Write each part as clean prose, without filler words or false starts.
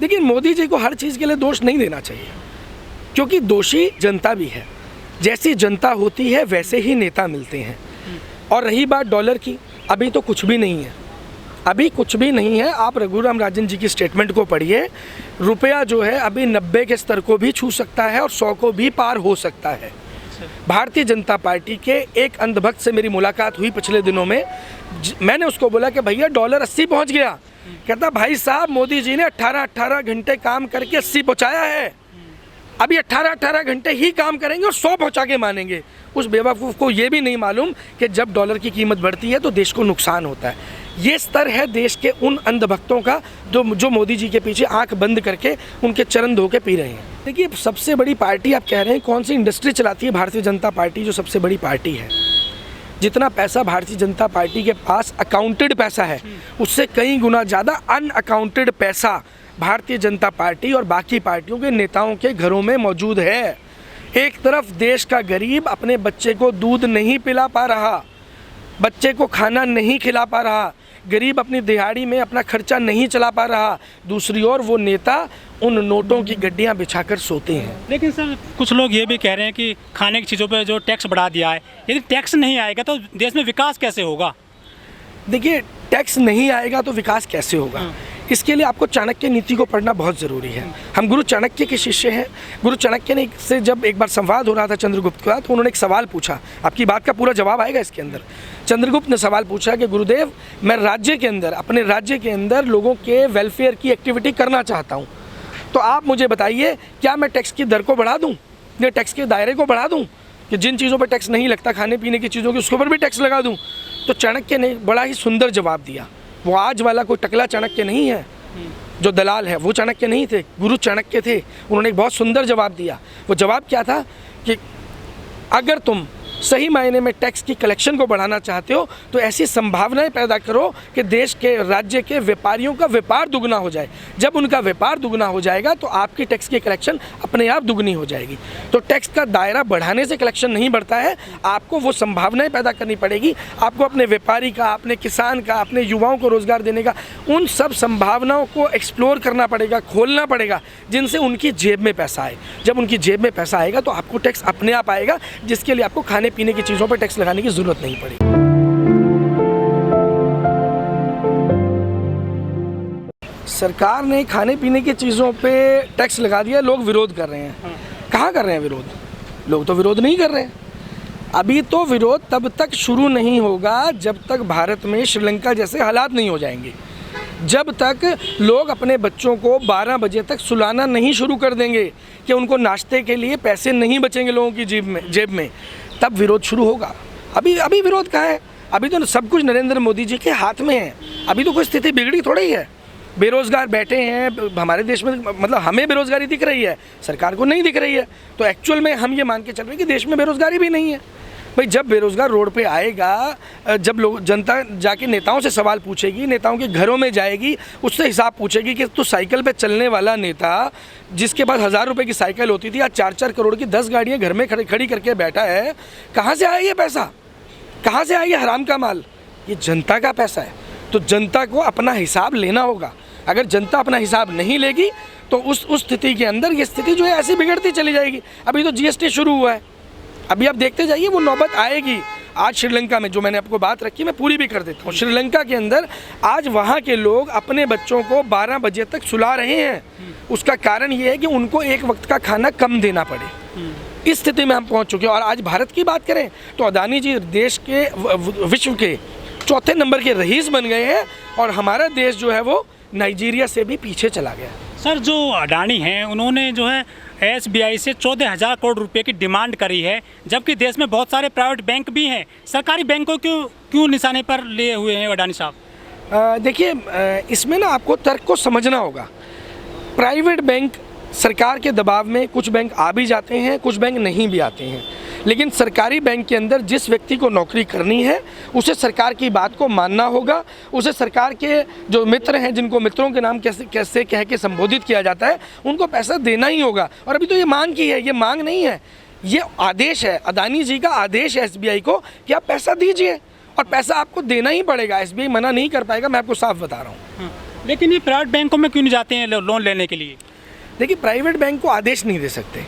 देखिए, मोदी जी को हर चीज़ के लिए दोष नहीं देना चाहिए, क्योंकि दोषी जनता भी है। जैसी जनता होती है वैसे ही नेता मिलते हैं। और रही बात डॉलर की, अभी तो कुछ भी नहीं है, अभी कुछ भी नहीं है। आप रघुराम राजन जी की स्टेटमेंट को पढ़िए। रुपया जो है अभी 90 के स्तर को भी छू सकता है और 100 को भी पार हो सकता है। भारतीय जनता पार्टी के एक अंधभक्त से मेरी मुलाकात हुई पिछले दिनों में। मैंने उसको बोला कि भैया डॉलर 80 पहुंच गया। कहता भाई साहब, मोदी जी ने 18-18 घंटे काम करके 80 पहुंचाया है, अभी 18-18 घंटे ही काम करेंगे और 100 पहुंचा के मानेंगे। उस बेवकूफ़ को ये भी नहीं मालूम कि जब डॉलर की कीमत बढ़ती है तो देश को नुकसान होता है। ये स्तर है देश के उन अंधभक्तों का जो मोदी जी के पीछे आंख बंद करके उनके चरण धो के पी रहे हैं। देखिए, सबसे बड़ी पार्टी आप कह रहे हैं, कौन सी इंडस्ट्री चलाती है भारतीय जनता पार्टी? जो सबसे बड़ी पार्टी है, जितना पैसा भारतीय जनता पार्टी के पास अकाउंटेड पैसा है, उससे कई गुना ज़्यादा अनअकाउंटेड पैसा भारतीय जनता पार्टी और बाकी पार्टियों के नेताओं के घरों में मौजूद है। एक तरफ देश का गरीब अपने बच्चे को दूध नहीं पिला पा रहा, बच्चे को खाना नहीं खिला पा रहा, गरीब अपनी दिहाड़ी में अपना खर्चा नहीं चला पा रहा, दूसरी ओर वो नेता उन नोटों की गड्डियां बिछाकर सोते हैं। लेकिन सर, कुछ लोग ये भी कह रहे हैं कि खाने की चीज़ों पे जो टैक्स बढ़ा दिया है, यदि टैक्स नहीं आएगा तो देश में विकास कैसे होगा? देखिए, टैक्स नहीं आएगा तो विकास कैसे होगा, इसके लिए आपको चाणक्य नीति को पढ़ना बहुत ज़रूरी है। हम गुरु चाणक्य के शिष्य हैं। गुरु चाणक्य ने से जब एक बार संवाद हो रहा था चंद्रगुप्त का, तो उन्होंने एक सवाल पूछा। आपकी बात का पूरा जवाब आएगा इसके अंदर। चंद्रगुप्त ने सवाल पूछा कि गुरुदेव, मैं राज्य के अंदर, अपने राज्य के अंदर लोगों के वेलफेयर की एक्टिविटी करना चाहता हूँ, तो आप मुझे बताइए, क्या मैं टैक्स की दर को बढ़ा दूँ या टैक्स के दायरे को बढ़ा दूँ, कि जिन चीज़ों पर टैक्स नहीं लगता, खाने पीने की चीज़ों की, उसके ऊपर भी टैक्स लगा दूँ? तो चाणक्य ने बड़ा ही सुंदर जवाब दिया। वो आज वाला कोई टकला चाणक्य नहीं है जो दलाल है, वो चाणक्य नहीं थे, गुरु चाणक्य थे। उन्होंने एक बहुत सुंदर जवाब दिया। वो जवाब क्या था कि अगर तुम सही मायने में टैक्स की कलेक्शन को बढ़ाना चाहते हो तो ऐसी संभावनाएं पैदा करो कि देश के, राज्य के व्यापारियों का व्यापार दुगना हो जाए। जब उनका व्यापार दुगना हो जाएगा तो आपकी टैक्स की कलेक्शन अपने आप दुगनी हो जाएगी। तो टैक्स का दायरा बढ़ाने से कलेक्शन नहीं बढ़ता है, आपको वो संभावनाएं पैदा करनी पड़ेगी। आपको अपने व्यापारी का, अपने किसान का, अपने युवाओं को रोज़गार देने का, उन सब संभावनाओं को एक्सप्लोर करना पड़ेगा, खोलना पड़ेगा, जिनसे उनकी जेब में पैसा आए। जब उनकी जेब में पैसा आएगा तो आपको टैक्स अपने आप आएगा, जिसके लिए आपको खाने पीने की चीज़ों पर टैक्स लगाने की ज़रूरत नहीं पड़ेगी। सरकार ने खाने पीने की चीज़ों पे टैक्स लगा दिया, लोग विरोध कर रहे हैं। कहाँ कर रहे हैं विरोध? लोग तो विरोध नहीं कर रहे हैं। अभी तो विरोध तब तक शुरू नहीं होगा जब तक भारत में श्रीलंका जैसे हालात नहीं हो जाएंगे, जब तक लोग अपने बच्चों को 12 बजे तक सुलाना नहीं शुरू कर देंगे कि उनको नाश्ते के लिए पैसे नहीं बचेंगे लोगों की जेब में, तब विरोध शुरू होगा। अभी विरोध कहाँ है? अभी तो सब कुछ नरेंद्र मोदी जी के हाथ में है। अभी तो कोई स्थिति बिगड़ी थोड़ी ही है। बेरोज़गार बैठे हैं हमारे देश में, मतलब हमें बेरोज़गारी दिख रही है, सरकार को नहीं दिख रही है। तो एक्चुअल में हम ये मान के चल रहे हैं कि देश में बेरोज़गारी भी नहीं है। भाई, जब बेरोज़गार रोड पे आएगा, जब लोग, जनता जाके नेताओं से सवाल पूछेगी, नेताओं के घरों में जाएगी, उससे हिसाब पूछेगी कि तू साइकिल पे चलने वाला नेता, जिसके पास 1000 रुपये की साइकिल होती थी, आज 4-4 करोड़ की 10 गाड़ियाँ घर में खड़ी करके बैठा है, कहाँ से आया ये पैसा? कहाँ से आया ये हराम का माल? ये जनता का पैसा है। तो जनता को अपना हिसाब लेना होगा। अगर जनता अपना हिसाब नहीं लेगी तो उस स्थिति के अंदर ये स्थिति जो है ऐसी बिगड़ती चली जाएगी। अभी तो GST शुरू हुआ है, अभी आप देखते जाइए, वो नौबत आएगी। आज श्रीलंका में जो मैंने आपको बात रखी, मैं पूरी भी कर देता हूँ। श्रीलंका के अंदर आज वहाँ के लोग अपने बच्चों को 12 बजे तक सुला रहे हैं। उसका कारण ये है कि उनको एक वक्त का खाना कम देना पड़े। इस स्थिति में हम पहुँच चुके हैं। और आज भारत की बात करें तो अदानी जी देश के, विश्व के 4थे नंबर के रईस बन गए हैं, और हमारा देश जो है वो नाइजीरिया से भी पीछे चला गया। सर, जो अडानी हैं उन्होंने जो है SBI से 14,000 करोड़ रुपए की डिमांड करी है, जबकि देश में बहुत सारे प्राइवेट बैंक भी हैं। सरकारी बैंकों को क्यों निशाने पर लिए हुए हैं अडानी साहब? देखिए, इसमें ना आपको तर्क को समझना होगा। प्राइवेट बैंक सरकार के दबाव में कुछ बैंक आ भी जाते हैं, कुछ बैंक नहीं भी आते हैं, लेकिन सरकारी बैंक के अंदर जिस व्यक्ति को नौकरी करनी है उसे सरकार की बात को मानना होगा। उसे सरकार के जो मित्र हैं, जिनको मित्रों के नाम कैसे कह के संबोधित किया जाता है, उनको पैसा देना ही होगा। और अभी तो ये मांग की है, ये मांग नहीं है, ये आदेश है। अदानी जी का आदेश है SBI को कि आप पैसा दीजिए, और पैसा आपको देना ही पड़ेगा। SBI मना नहीं कर पाएगा, मैं आपको साफ बता रहा हूँ। लेकिन ये प्राइवेट बैंकों में क्यों नहीं जाते हैं लोन लेने के लिए? देखिए, प्राइवेट बैंक को आदेश नहीं दे सकते।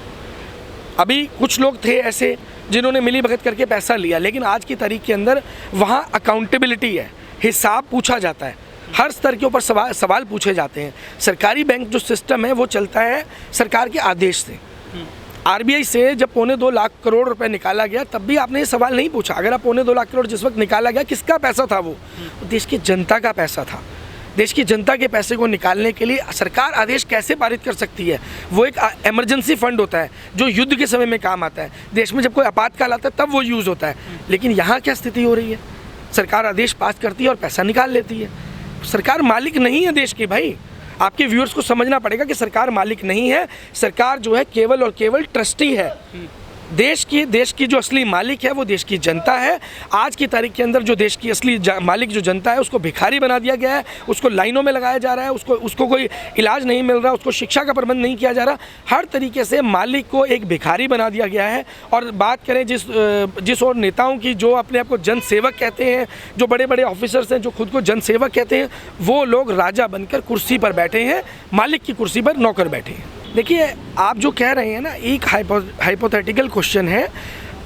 अभी कुछ लोग थे ऐसे जिन्होंने मिली भगत करके पैसा लिया, लेकिन आज की तारीख के अंदर वहाँ अकाउंटेबिलिटी है, हिसाब पूछा जाता है, हर स्तर के ऊपर सवाल पूछे जाते हैं। सरकारी बैंक जो सिस्टम है वो चलता है सरकार के आदेश से। आरबीआई से जब 1.25 लाख करोड़ रुपए निकाला गया तब भी आपने ये सवाल नहीं पूछा। अगर आप 1.25 लाख करोड़ जिस वक्त निकाला गया, किसका पैसा था वो देश की जनता का पैसा था। देश की जनता के पैसे को निकालने के लिए सरकार आदेश कैसे पारित कर सकती है? वो एक इमरजेंसी फंड होता है जो युद्ध के समय में काम आता है। देश में जब कोई आपातकाल आता है तब वो यूज़ होता है। लेकिन यहाँ क्या स्थिति हो रही है? सरकार आदेश पास करती है और पैसा निकाल लेती है। सरकार मालिक नहीं है देश की। भाई, आपके व्यूअर्स को समझना पड़ेगा कि सरकार मालिक नहीं है। सरकार जो है केवल और केवल ट्रस्टी है। देश की जो असली मालिक है वो देश की जनता है। आज की तारीख के अंदर जो देश की असली मालिक जो जनता है उसको भिखारी बना दिया गया है, उसको लाइनों में लगाया जा रहा है, उसको कोई इलाज नहीं मिल रहा, उसको शिक्षा का प्रबंध नहीं किया जा रहा। हर तरीके से मालिक को एक भिखारी बना दिया गया है। और बात करें जिस और नेताओं की जो अपने आप को जनसेवक कहते हैं, जो बड़े बड़े ऑफिसर्स हैं जो खुद को जनसेवक कहते हैं, वो लोग राजा बनकर कुर्सी पर बैठे हैं, मालिक की कुर्सी पर नौकर बैठे हैं। देखिए, आप जो कह रहे हैं ना, एक हाइपोथेटिकल क्वेश्चन है।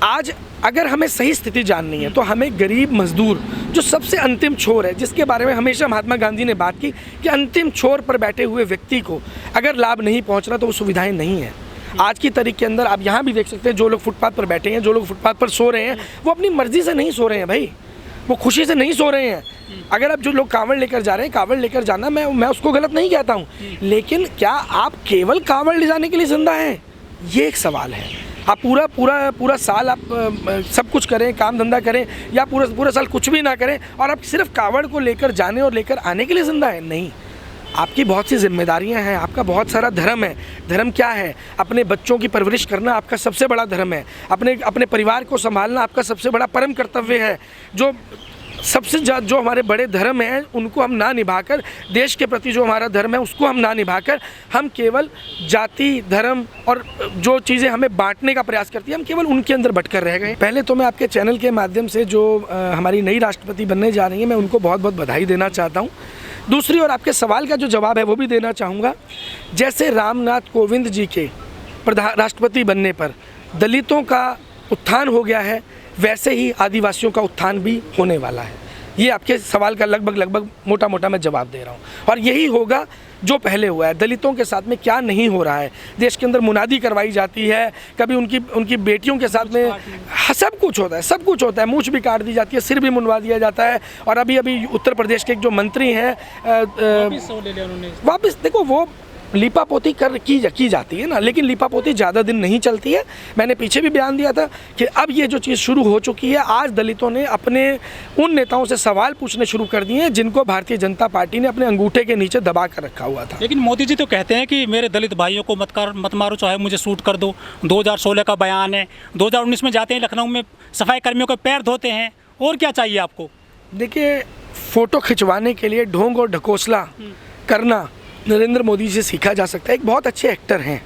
आज अगर हमें सही स्थिति जाननी है तो हमें गरीब मजदूर जो सबसे अंतिम छोर है, जिसके बारे में हमेशा महात्मा गांधी ने बात की कि अंतिम छोर पर बैठे हुए व्यक्ति को अगर लाभ नहीं पहुंच रहा तो वो सुविधाएं नहीं है। आज की तारीख के अंदर आप यहाँ भी देख सकते हैं, जो लोग फुटपाथ पर बैठे हैं, जो लोग फुटपाथ पर सो रहे हैं, वो अपनी मर्जी से नहीं सो रहे हैं भाई, वो खुशी से नहीं सो रहे हैं। अगर आप जो लोग कांवड़ लेकर जा रहे हैं, कांवड़ लेकर जाना मैं उसको गलत नहीं कहता हूँ, लेकिन क्या आप केवल कांवड़ ले जाने के लिए जिंदा हैं? ये एक सवाल है। आप पूरा साल आप सब कुछ करें, काम धंधा करें, या पूरा साल कुछ भी ना करें और आप सिर्फ कांवड़ को लेकर जाने और लेकर आने के लिए जिंदा हैं? नहीं, आपकी बहुत सी जिम्मेदारियां हैं, आपका बहुत सारा धर्म है। धर्म क्या है? अपने बच्चों की परवरिश करना आपका सबसे बड़ा धर्म है। अपने परिवार को संभालना आपका सबसे बड़ा परम कर्तव्य है। जो हमारे बड़े धर्म हैं उनको हम ना निभाकर, देश के प्रति जो हमारा धर्म है उसको हम ना निभाकर, हम केवल जाति, धर्म और जो चीज़ें हमें बांटने का प्रयास करती है, हम केवल उनके अंदर भटकर रह गए। पहले तो मैं आपके चैनल के माध्यम से जो हमारी नई राष्ट्रपति बनने जा रही हैं, मैं उनको बहुत बहुत बधाई देना चाहता हूँ। दूसरी ओर आपके सवाल का जो जवाब है वो भी देना चाहूँगा। जैसे रामनाथ कोविंद जी के राष्ट्रपति बनने पर दलितों का उत्थान हो गया है, वैसे ही आदिवासियों का उत्थान भी होने वाला है। ये आपके सवाल का लगभग मोटा मैं जवाब दे रहा हूँ। और यही होगा जो पहले हुआ है। दलितों के साथ में क्या नहीं हो रहा है? देश के अंदर मुनादी करवाई जाती है, कभी उनकी बेटियों के साथ में सब कुछ होता है। मूंछ भी काट दी जाती है, सिर भी मुंडवा दिया जाता है। और अभी उत्तर प्रदेश के एक जो मंत्री हैं वापस देखो, वो लीपापोती की जाती है ना, लेकिन लीपापोती ज़्यादा दिन नहीं चलती है। मैंने पीछे भी बयान दिया था कि अब ये जो चीज़ शुरू हो चुकी है, आज दलितों ने अपने उन नेताओं से सवाल पूछने शुरू कर दिए हैं जिनको भारतीय जनता पार्टी ने अपने अंगूठे के नीचे दबा कर रखा हुआ था। लेकिन मोदी जी तो कहते हैं कि मेरे दलित भाइयों को मत मारो, चाहे मुझे शूट कर दो। 2016 का बयान है। 2019 में जाते हैं लखनऊ में, सफाई कर्मियों के पैर धोते हैं। और क्या चाहिए आपको? देखिए, फ़ोटो खिंचवाने के लिए ढोंग और ढकोसला करना नरेंद्र मोदी से सीखा जा सकता है। एक बहुत अच्छे एक्टर हैं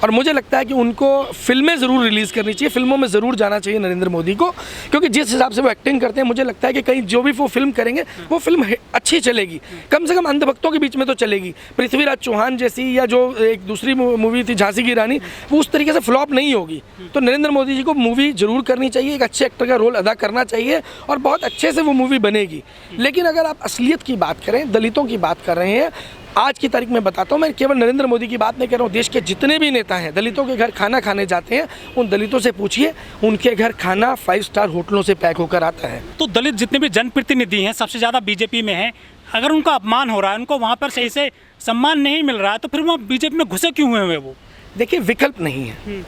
और मुझे लगता है कि उनको फिल्में ज़रूर रिलीज़ करनी चाहिए, फिल्मों में ज़रूर जाना चाहिए नरेंद्र मोदी को, क्योंकि जिस हिसाब से वो एक्टिंग करते हैं मुझे लगता है कि कहीं जो भी वो फिल्म करेंगे वो फिल्म अच्छी चलेगी, कम से कम अंधभक्तों के बीच में तो चलेगी। पृथ्वीराज चौहान जैसी या जो एक दूसरी मूवी थी झांसी की रानी, वो उस तरीके से फ्लॉप नहीं होगी। तो नरेंद्र मोदी जी को मूवी ज़रूर करनी चाहिए, एक अच्छे एक्टर का रोल अदा करना चाहिए और बहुत अच्छे से वो मूवी बनेगी। लेकिन अगर आप असलियत की बात करें, दलितों की बात कर रहे हैं, आज की तारीख में बताता हूँ, मैं केवल नरेंद्र मोदी की बात नहीं कर रहा हूँ, देश के जितने भी नेता हैं दलितों के घर खाना खाने जाते हैं, उन दलितों से पूछिए, उनके घर खाना 5 स्टार होटलों से पैक होकर आता है। तो दलित जितने भी जनप्रतिनिधि हैं सबसे ज़्यादा बीजेपी में हैं। अगर उनका अपमान हो रहा है, उनको वहाँ पर सही से सम्मान नहीं मिल रहा है, तो फिर वो बीजेपी में घुसे क्यों हुए हैं वो? देखिए, विकल्प नहीं है,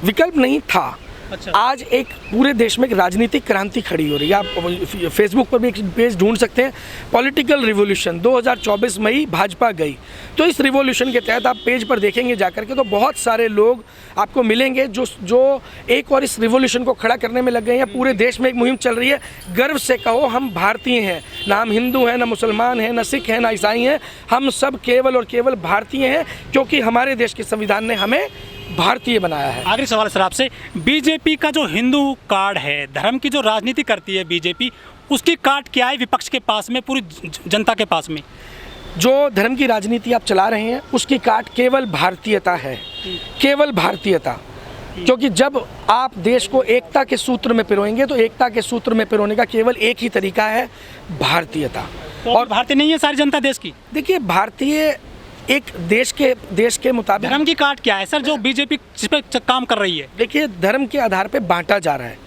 विकल्प नहीं था। अच्छा। आज एक पूरे देश में एक राजनीतिक क्रांति खड़ी हो रही है। आप फेसबुक पर भी एक पेज ढूंढ सकते हैं, पॉलिटिकल रिवॉल्यूशन 2024 में ही भाजपा गई। तो इस रिवॉल्यूशन के तहत आप पेज पर देखेंगे जाकर के तो बहुत सारे लोग आपको मिलेंगे जो एक और इस रिवॉल्यूशन को खड़ा करने में लग गए हैं। पूरे देश में एक मुहिम चल रही है, गर्व से कहो हम भारतीय हैं, ना हम हिंदू हैं, ना मुसलमान हैं, ना सिख हैं, ना ईसाई हैं, हम सब केवल और केवल भारतीय हैं, क्योंकि हमारे देश के संविधान ने हमें भारतीय बनाया है। आखिरी सवाल सर आपसे, बीजेपी का जो हिंदू कार्ड है, धर्म की जो राजनीति करती है बीजेपी, उसकी कार्ड क्या है विपक्ष के पास में, पूरी जनता के पास में? जो धर्म की राजनीति आप चला रहे हैं उसकी काट केवल भारतीयता है, केवल भारतीयता। क्योंकि जब आप देश को एकता के सूत्र में पिरोएंगे तो एकता के सूत्र में पिरोने का केवल एक ही तरीका है, भारतीयता। और भारतीय नहीं है सारी जनता देश की? देखिए, भारतीय एक देश के मुताबिक धर्म की काट क्या है सर जो बीजेपी जिस पे काम कर रही है? देखिए, धर्म के आधार पे बांटा जा रहा है।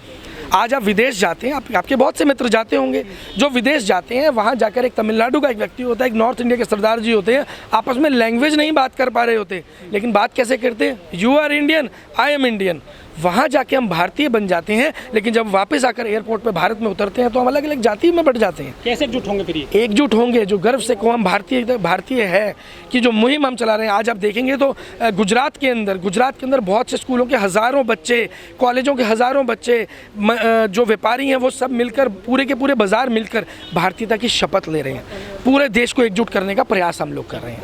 आज आप विदेश जाते हैं, आपके बहुत से मित्र जाते होंगे, जो विदेश जाते हैं वहाँ जाकर एक तमिलनाडु का एक व्यक्ति होता है, एक नॉर्थ इंडिया के सरदार जी होते हैं, आपस में लैंग्वेज नहीं बात कर पा रहे होते, लेकिन बात कैसे करते हैं? You are Indian, I am Indian. वहाँ जाके हम भारतीय बन जाते हैं, लेकिन जब वापस आकर एयरपोर्ट पे भारत में उतरते हैं तो हम अलग अलग जाति में बढ़ जाते हैं। कैसे एकजुट होंगे फिर ये? एकजुट होंगे, जो गर्व से को हम भारतीय है कि जो मुहिम हम चला रहे हैं। आज आप देखेंगे तो गुजरात के अंदर बहुत से स्कूलों के हज़ारों बच्चे, कॉलेजों के हज़ारों बच्चे, जो व्यापारी हैं वो सब मिलकर, पूरे के पूरे बाज़ार मिलकर भारतीयता की शपथ ले रहे हैं। पूरे देश को एकजुट करने का प्रयास हम लोग कर रहे हैं।